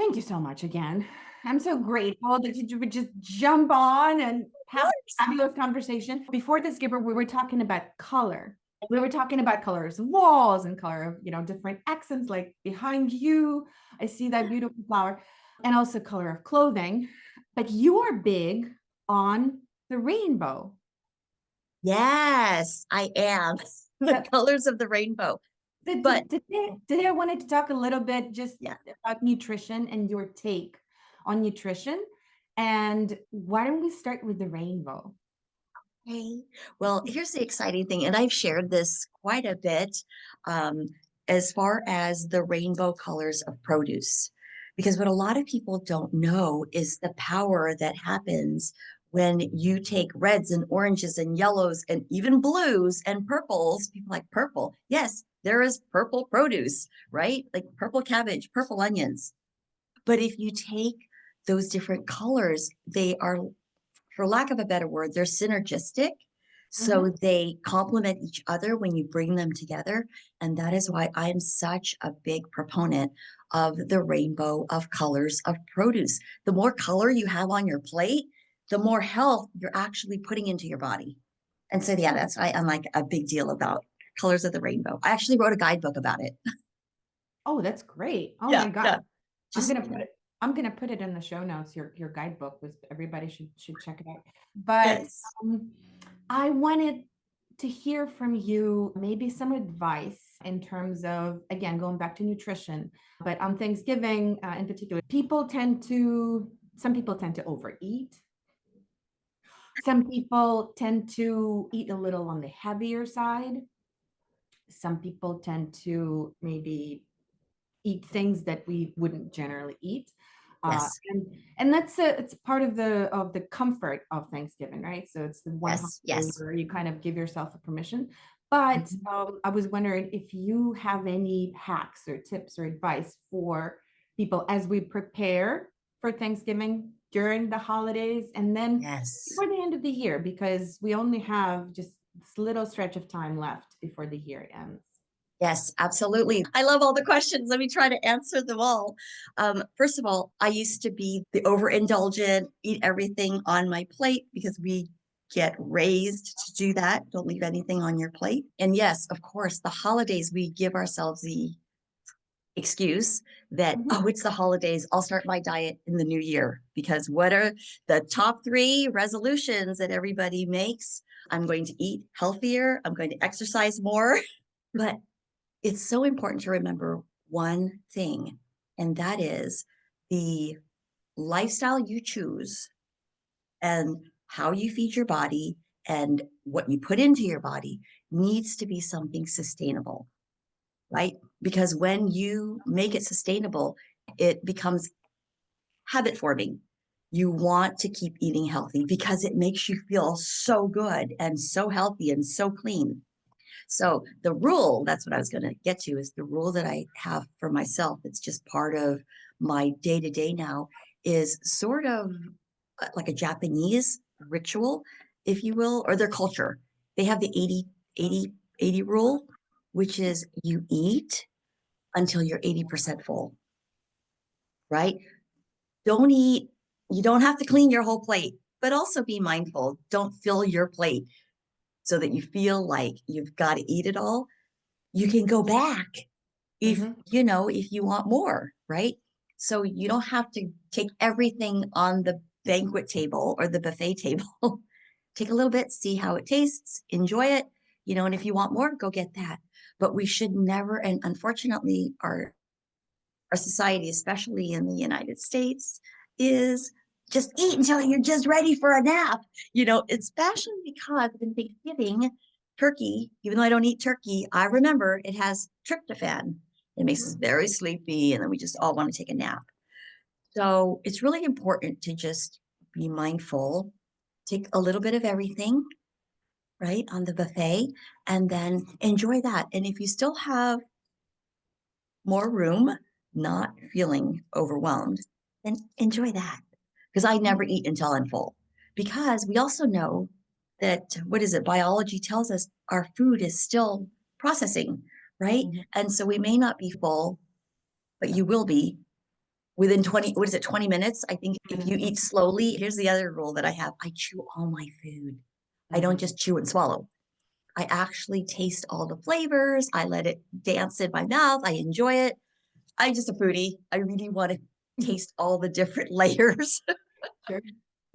Thank you so much again. I'm so grateful that you would just jump on and have a fabulous conversation. Before this, Gibber, we were talking about color. We were talking about colors of walls and color of, different accents, like behind you. I see that beautiful flower, and also color of clothing. But you are big on the rainbow. Yes, I am. The But colors of the rainbow. But today I wanted to talk a little bit just yeah, about nutrition and your take on nutrition. And why don't we start with the rainbow? okay. Well, here's the exciting thing, and I've shared this quite a bit um, as far as the rainbow colors of produce. Because what a lot of people don't know is the power that happens when you take reds and oranges and yellows and even blues and purples. People like purple. Yes, there is purple produce, right? Like purple cabbage, purple onions. But if you take those different colors, they are, for lack of a better word, they're synergistic. So Mhm. they complement each other when you bring them together. And that is why I'm such a big proponent of the rainbow of colors of produce. The more color you have on your plate, the more health you're actually putting into your body. And so, yeah, that's why I'm like a big deal about colors of the rainbow. I actually wrote a guidebook about it. Oh, that's great. Oh Yeah, my God. yeah. I'm Just, gonna put it, I'm gonna put it in the show notes, your guidebook was everybody should check it out. But yes. um, I wanted to hear from you maybe some advice in terms of, again, going back to nutrition, but on Thanksgiving in particular, some people tend to overeat. Some people tend to eat a little on the heavier side. Some people tend to maybe eat things that we wouldn't generally eat. Yes. And it's part of the comfort of Thanksgiving, right? So it's the one Yes. holiday Yes. where you kind of give yourself a permission. But Mhm. I was wondering if you have any hacks or tips or advice for people as we prepare for Thanksgiving during the holidays and then Yes. before the end of the year, because we only have just this little stretch of time left before the year ends. Yes, absolutely. I love all the questions. Let me try to answer them all. First of all, I used to be the overindulgent, eat everything on my plate because we get raised to do that. Don't leave anything on your plate. And yes, of course, the holidays, we give ourselves the excuse that, Mhm. oh, it's the holidays. I'll start my diet in the new year because what are the top three resolutions that everybody makes? I'm going to eat healthier. I'm going to exercise more. But it's so important to remember one thing, and that is the lifestyle you choose and how you feed your body and what you put into your body needs to be something sustainable, right? Because when you make it sustainable, it becomes habit forming. You want to keep eating healthy because it makes you feel so good and so healthy and so clean. So the rule, that's what I was going to get to, is the rule that I have for myself. It's just part of my day to day now, is sort of like a Japanese ritual, if you will, or their culture. They have the 80 rule, which is you eat until you're 80% full, right? Don't eat, you don't have to clean your whole plate, but also be mindful. Don't fill your plate so that you feel like you've got to eat it all. You can go back Mhm. if you want more, right? So you don't have to take everything on the banquet table or the buffet table. Take a little bit, see how it tastes, enjoy it, and if you want more, go get that. But we should never, and unfortunately our society, especially in the United States, is just eat until you're just ready for a nap. Especially because in Thanksgiving, turkey, even though I don't eat turkey, I remember it has tryptophan. It makes us very sleepy, and then we just all want to take a nap. So it's really important to just be mindful, take a little bit of everything, right, on the buffet, and then enjoy that. And if you still have more room, not feeling overwhelmed, then enjoy that. Because I never eat until I'm full. Because we also know that, what is it, biology tells us our food is still processing, right? Mhm. And so we may not be full, but you will be. within 20, what is it, 20 minutes? I think if you Mhm. eat slowly, here's the other rule that I have. I chew all my food. I don't Mhm. just chew and swallow. I actually taste all the flavors. I let it dance in my mouth. I enjoy it. I'm just a foodie. I really want to taste all the different layers. Sure.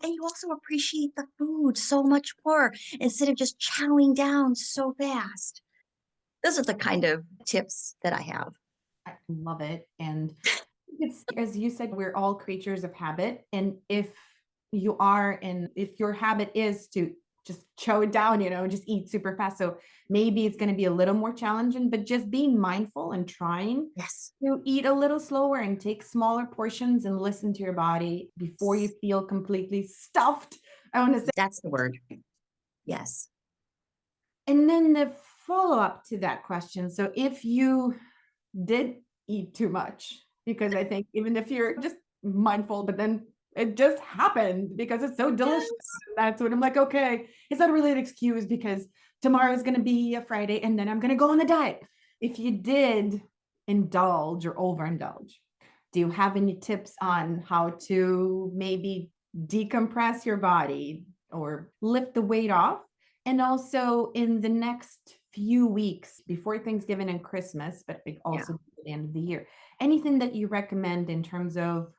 And you also appreciate the food so much more instead of just chowing down so fast. Those are the kind of tips that I have. I love it. And it's, as you said, we're all creatures of habit. And if your habit is to just chow it down, just eat super fast. So maybe it's going to be a little more challenging, but just being mindful and trying Yes. to eat a little slower and take smaller portions and listen to your body before you feel completely stuffed. I want to say. That's the word. Yes. And then the follow up to that question. So if you did eat too much, because I think even if you're just mindful, but then it just happened because it's so delicious. Yes. That's what I'm like, okay, it's not really an excuse because tomorrow is going to be a Friday and then I'm going to go on the diet. If you did indulge or overindulge, do you have any tips on how to maybe decompress your body or lift the weight off? And also in the next few weeks before Thanksgiving and Christmas, but Yeah. also at the end of the year, anything that you recommend in terms of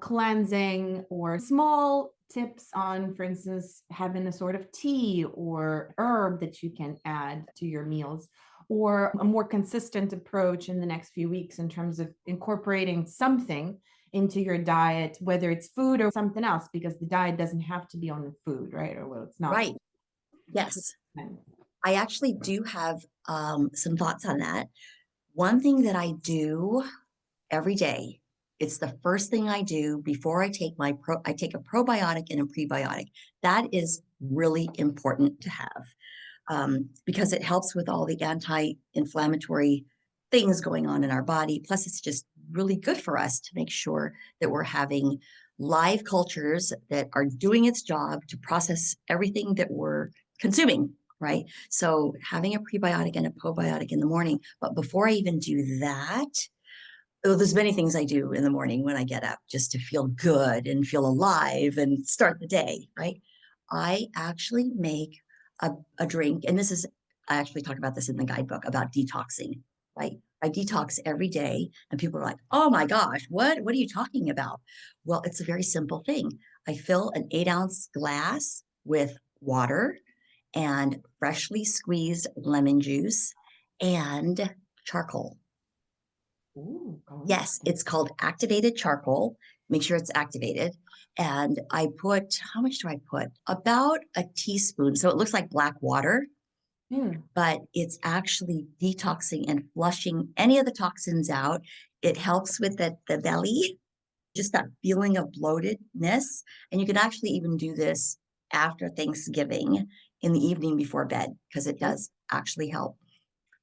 cleansing or small tips on, for instance, having a sort of tea or herb that you can add to your meals, or a more consistent approach in the next few weeks in terms of incorporating something into your diet, whether it's food or something else, because the diet doesn't have to be on the food, right? Or well, it's not. Right. Yes. I actually do have some thoughts on that. One thing that I do every day, it's the first thing I do before I take I take a probiotic and a prebiotic. That is really important to have because it helps with all the anti-inflammatory things going on in our body. Plus, it's just really good for us to make sure that we're having live cultures that are doing its job to process everything that we're consuming, right? So having a prebiotic and a probiotic in the morning. But before I even do that, there's many things I do in the morning when I get up just to feel good and feel alive and start the day, right? I actually make a drink, and I actually talk about this in the guidebook about detoxing, right? I detox every day, and people are like, oh my gosh, what are you talking about? Well, it's a very simple thing. I fill an 8-ounce glass with water and freshly squeezed lemon juice and charcoal. Ooh, oh, Yes, it's called activated charcoal. Make sure it's activated. And I put, how much do I put? About a teaspoon. So it looks like black water, hmm. but it's actually detoxing and flushing any of the toxins out. It helps with the belly, just that feeling of bloatedness. And you can actually even do this after Thanksgiving in the evening before bed because it Sure. does actually help.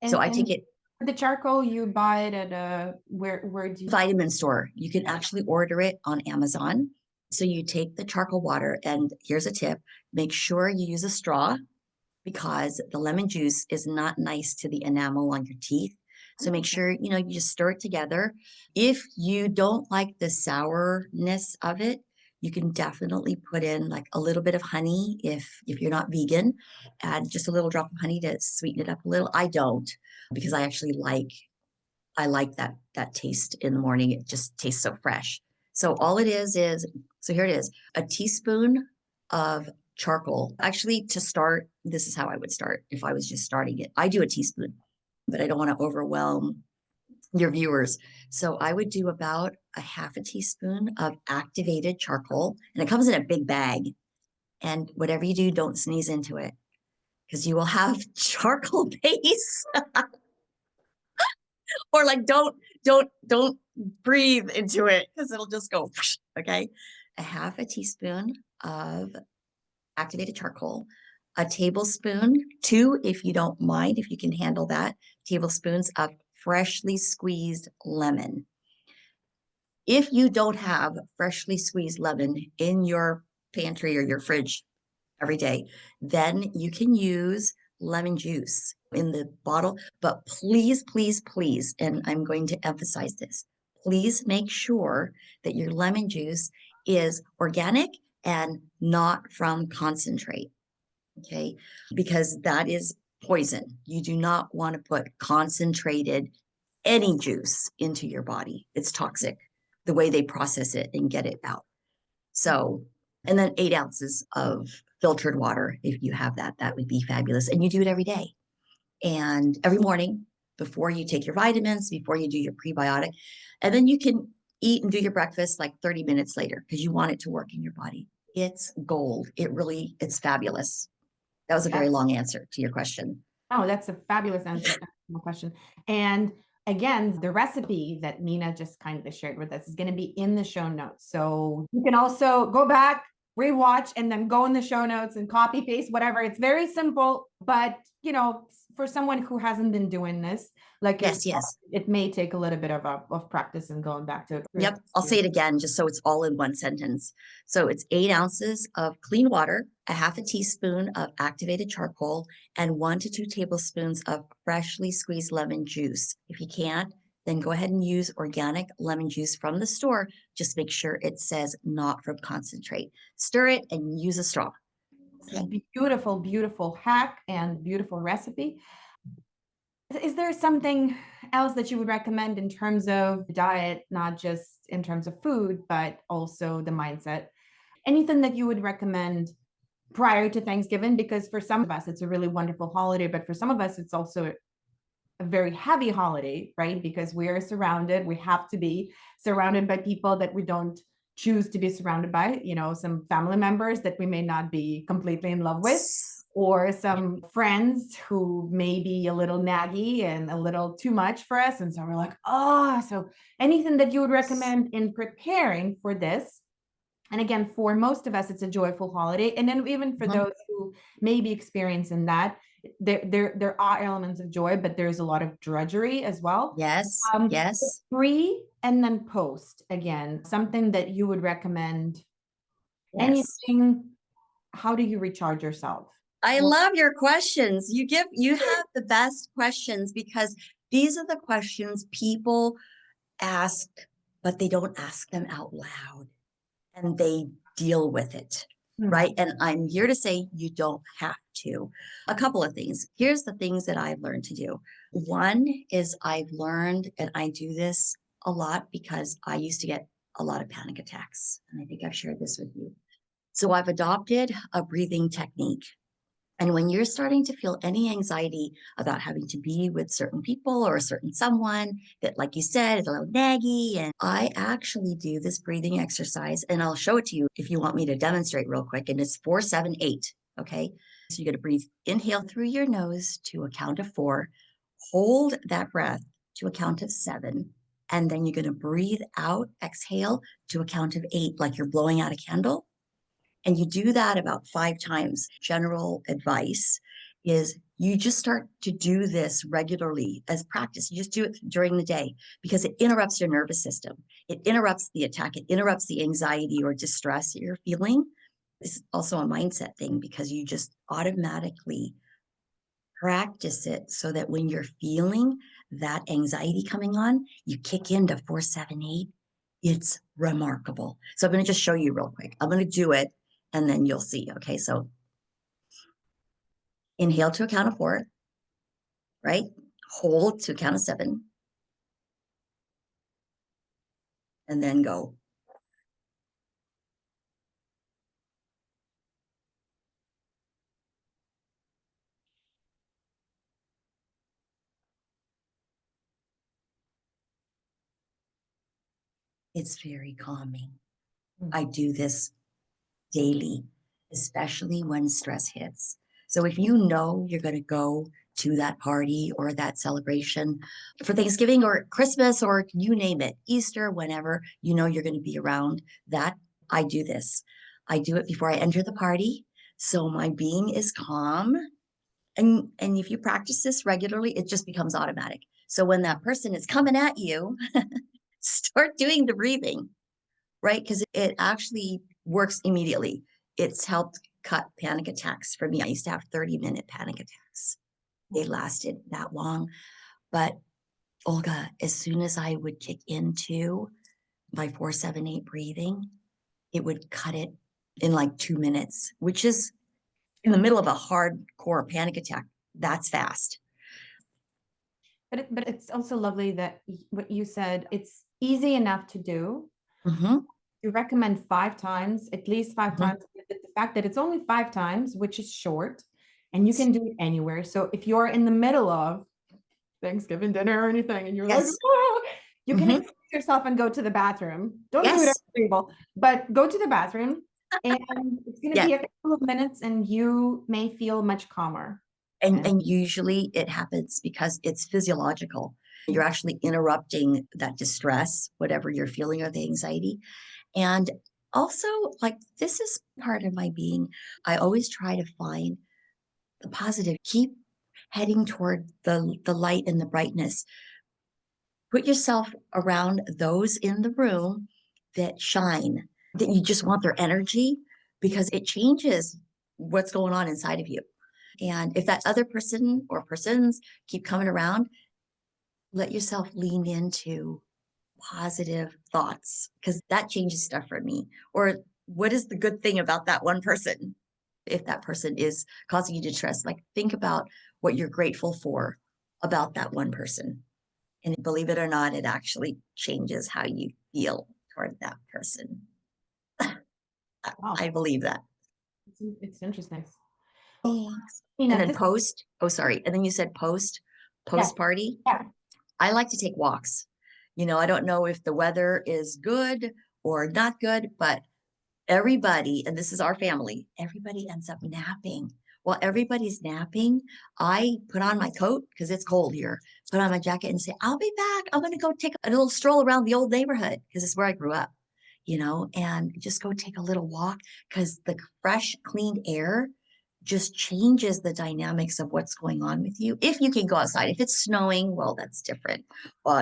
So I take And it the charcoal you buy it at a where do you? vitamin store. You can actually order it on Amazon. So you take the charcoal water, and here's a tip: make sure you use a straw because the lemon juice is not nice to the enamel on your teeth. So make sure you just stir it together. If you don't like the sourness of it, you can definitely put in like a little bit of honey if you're not vegan. Add just a little drop of honey to sweeten it up a little. I don't because I like that taste in the morning. It just tastes so fresh. So all it is so here it is, a teaspoon of charcoal. Actually, to start, this is how I would start if I was just starting it. I do a teaspoon, but I don't want to overwhelm your viewers. So I would do about a half a teaspoon of activated charcoal, and it comes in a big bag. And whatever you do, don't sneeze into it because you will have charcoal base. Or like don't breathe into it because it'll just go whoosh, okay. A half a teaspoon of activated charcoal, a tablespoon, two if you don't mind, if you can handle that, tablespoons of freshly squeezed lemon. If you don't have freshly squeezed lemon in your pantry or your fridge every day, then you can use lemon juice in the bottle. But please, please, please, and I'm going to emphasize this, please make sure that your lemon juice is organic and not from concentrate. Okay. Because that is poison. You do not want to put concentrated any juice into your body. It's toxic the way they process it and get it out. So, and then 8 ounces of filtered water. If you have that, that would be fabulous. And you do it every day and every morning before you take your vitamins, before you do your prebiotic. And then you can eat and do your breakfast like 30 minutes later because you want it to work in your body. It's gold. It's fabulous. That was a very long answer to your question. Oh, that's a fabulous answer to my question. And again, the recipe that Mina just kindly shared with us is going to be in the show notes. So you can also go back, rewatch, and then go in the show notes and copy paste, whatever. It's very simple, but for someone who hasn't been doing this, like Yes. it may take a little bit of practice and going back to it. Yep. I'll say it again, just so it's all in one sentence. So it's 8 ounces of clean water, a half a teaspoon of activated charcoal, and 1 to 2 tablespoons of freshly squeezed lemon juice. If you can't, then go ahead and use organic lemon juice from the store. Just make sure it says not from concentrate. Stir it and use a straw. It's a beautiful, beautiful hack and beautiful recipe. Is there something else that you would recommend in terms of diet, not just in terms of food, but also the mindset? Anything that you would recommend prior to Thanksgiving? Because for some of us, it's a really wonderful holiday, but for some of us, it's also a very heavy holiday, right? Because we have to be surrounded by people that we don't choose to be surrounded by, some family members that we may not be completely in love with, or some friends who may be a little naggy and a little too much for us. And so we're like, so anything that you would recommend in preparing for this? And again, for most of us, it's a joyful holiday. And then even for those who may be experiencing that, there are elements of joy, but there's a lot of drudgery as well. Yes. Pre and then post, again, something that you would recommend. Yes. Anything, how do you recharge yourself? I love your questions. You have the best questions because these are the questions people ask, but they don't ask them out loud and they deal with it. Right. And I'm here to say you don't have to. A couple of things. Here's the things that I've learned to do. One is I've learned, and I do this a lot because I used to get a lot of panic attacks. And I think I've shared this with you. So I've adopted a breathing technique. And when you're starting to feel any anxiety about having to be with certain people or a certain someone that, like you said, is a little naggy, and I actually do this breathing exercise, and I'll show it to you if you want me to demonstrate real quick. And it's 4-7-8. Okay. So you're going to breathe, inhale through your nose to a count of 4, hold that breath to a count of 7, and then you're going to breathe out, exhale to a count of 8, like you're blowing out a candle. And you do that about 5 times. General advice is you just start to do this regularly as practice. You just do it during the day because it interrupts your nervous system. It interrupts the attack. It interrupts the anxiety or distress that you're feeling. This is also a mindset thing because you just automatically practice it so that when you're feeling that anxiety coming on, you kick into 4-7-8. It's remarkable. So I'm going to just show you real quick. I'm going to do it and then you'll see. Okay, so inhale to a count of 4, right? Hold to a count of 7, and then go. It's very calming. I do this daily, especially when stress hits. So if you know you're going to go to that party or that celebration for Thanksgiving or Christmas or you name it, Easter, whenever you know you're going to be around that, I do this. I do it before I enter the party. So my being is calm. And if you practice this regularly, it just becomes automatic. So when that person is coming at you, start doing the breathing, right? Because it actually works immediately. It's helped cut panic attacks for me. I used to have 30-minute panic attacks. They lasted that long, but Olga, as soon as I would kick into my 4-7-8 breathing, it would cut it in like 2 minutes, which is in the middle of a hardcore panic attack. That's fast. But it's also lovely that what you said, it's easy enough to do. Mm-hmm. You recommend 5 times, at least 5 Mm-hmm. times. The fact that it's only 5 times, which is short, and you can do it anywhere. So if you're in the middle of Thanksgiving dinner or anything, and you're like, Yes. "Ah," you can Mm-hmm. excuse yourself and go to the bathroom. Don't do it at Yes. the table, but go to the bathroom, and it's going to Yeah. be a couple of minutes, and you may feel much calmer. And usually it happens because it's physiological. You're actually interrupting that distress, whatever you're feeling, or the anxiety. And also, like, this is part of my being. I always try to find the positive. Keep heading toward the light and the brightness. Put yourself around those in the room that shine, that you just want their energy, because it changes what's going on inside of you. And if that other person or persons keep coming around, let yourself lean into positive thoughts, because that changes stuff for me. Or what is the good thing about that one person? If that person is causing you distress, like, think about what you're grateful for about that one person. And believe it or not, it actually changes how you feel toward that person. Wow, I believe that. it's interesting. Thanks. You And know, then this, post, oh, sorry. And then you said yeah, post party. yeah. I like to take walks. I don't know if the weather is good or not good, but everybody, and this is our family, everybody ends up napping. While everybody's napping, I put on my coat because it's cold here, put on my jacket and say, I'll be back. I'm going to go take a little stroll around the old neighborhood because it's where I grew up, and just go take a little walk, because the fresh, clean air just changes the dynamics of what's going on with you. If you can go outside, if it's snowing, well, that's different,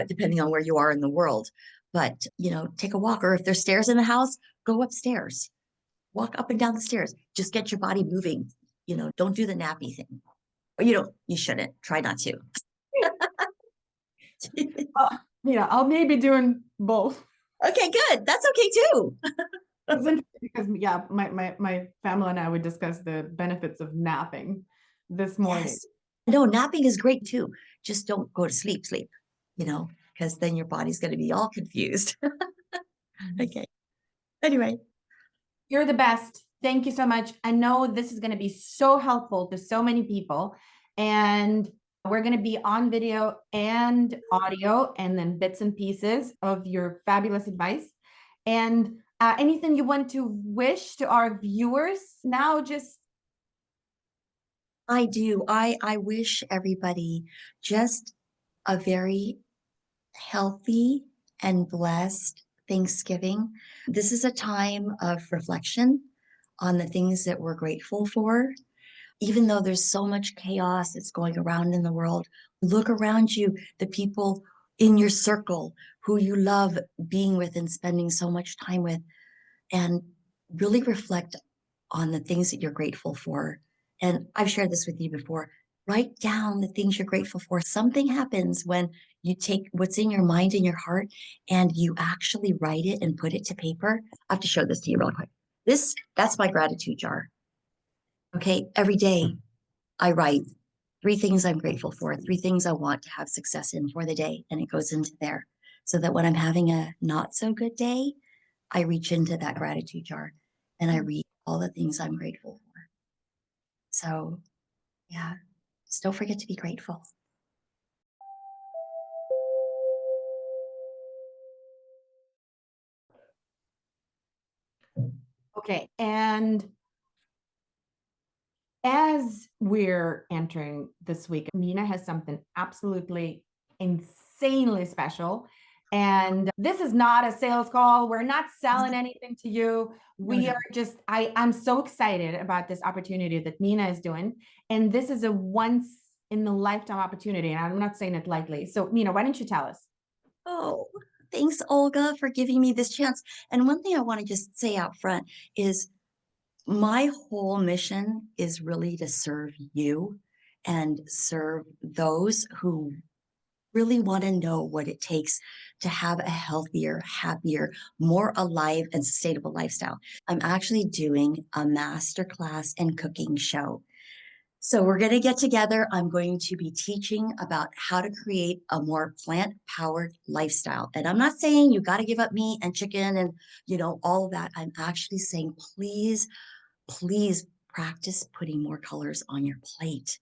depending on where you are in the world. But, take a walk, or if there's stairs in the house, go upstairs, walk up and down the stairs, just get your body moving. Don't do the nappy thing. Or you shouldn't. Try not to. I'll maybe doing both. Okay, good. That's okay too. It's interesting because yeah, my family and I would discuss the benefits of napping this morning. Yes. No, napping is great too. Just don't go to sleep, because then your body's going to be all confused. Okay. Anyway, You're the best. Thank you so much. I know this is going to be so helpful to so many people. And we're going to be on video and audio, and then bits and pieces of your fabulous advice. And anything you want to wish to our viewers now, just I do. I wish everybody just a very healthy and blessed Thanksgiving. This is a time of reflection on the things that we're grateful for. Even though there's so much chaos that's going around in the world, look around you, the people in your circle who you love being with and spending so much time with, and really reflect on the things that you're grateful for. And I've shared this with you before. Write down the things you're grateful for. Something happens when you take what's in your mind and your heart and you actually write it and put it to paper. I have to show this to you real quick. That's my gratitude jar. Okay. Every day I write 3 things I'm grateful for, 3 things I want to have success in for the day. And it goes into there, so that when I'm having a not so good day, I reach into that gratitude jar and I read all the things I'm grateful for. So, yeah, just don't forget to be grateful. okay. And as we're entering this week, Mina has something absolutely insanely special. And this is not a sales call. We're not selling anything to you. We are just, I'm so excited about this opportunity that Mina is doing. And this is a once in the lifetime opportunity. And I'm not saying it lightly. So, Mina, why don't you tell us? Oh, thanks, Olga, for giving me this chance. And one thing I want to just say out front is my whole mission is really to serve you and serve those who really want to know what it takes to have a healthier, happier, more alive and sustainable lifestyle, I'm actually doing a masterclass and cooking show. So we're going to get together. I'm going to be teaching about how to create a more plant-powered lifestyle. And I'm not saying you got to give up meat and chicken and, all of that. I'm actually saying, please practice putting more colors on your plate.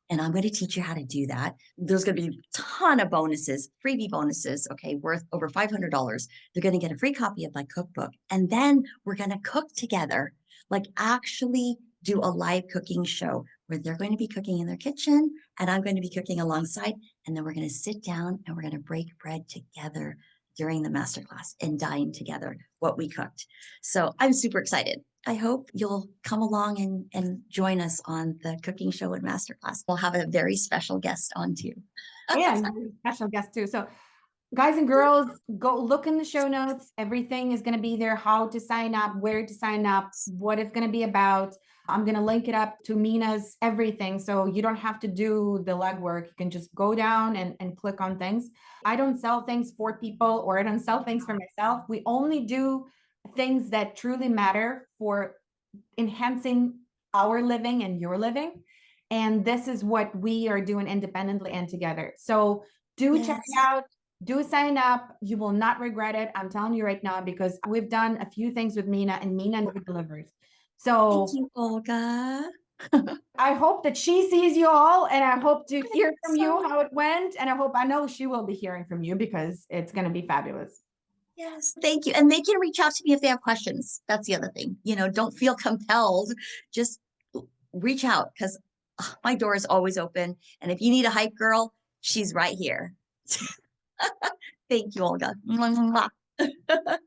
And I'm going to teach you how to do that. There's going to be a ton of bonuses, freebie bonuses, okay, worth over $500. They're going to get a free copy of my cookbook. And then we're going to cook together, like actually do a live cooking show where they're going to be cooking in their kitchen and I'm going to be cooking alongside. And then we're going to sit down and we're going to break bread together during the masterclass and dine together what we cooked. So I'm super excited. I hope you'll come along and join us on the cooking show and masterclass. We'll have a very special guest on too. Yeah, special guest too. So guys and girls, go look in the show notes. Everything is going to be there, how to sign up, where to sign up, what it's going to be about. I'm going to link it up to Mina's everything. So you don't have to do the legwork. You can just go down and click on things. I don't sell things for people or I don't sell things for myself. We only do things that truly matter for enhancing our living and your living. And this is what we are doing independently and together. So do check it Yes. out. Do sign up. You will not regret it. I'm telling you right now, because we've done a few things with Mina and Mina never delivers. Thank So you, Olga. I hope that she sees you all and I hope to hear from you So, how it went. And I know she will be hearing from you because it's going to be fabulous. yes, thank you. And they can reach out to me if they have questions. That's the other thing. Don't feel compelled. Just reach out because my door is always open. And if you need a hype girl, she's right here. Thank you, Olga. Mwah, mwah.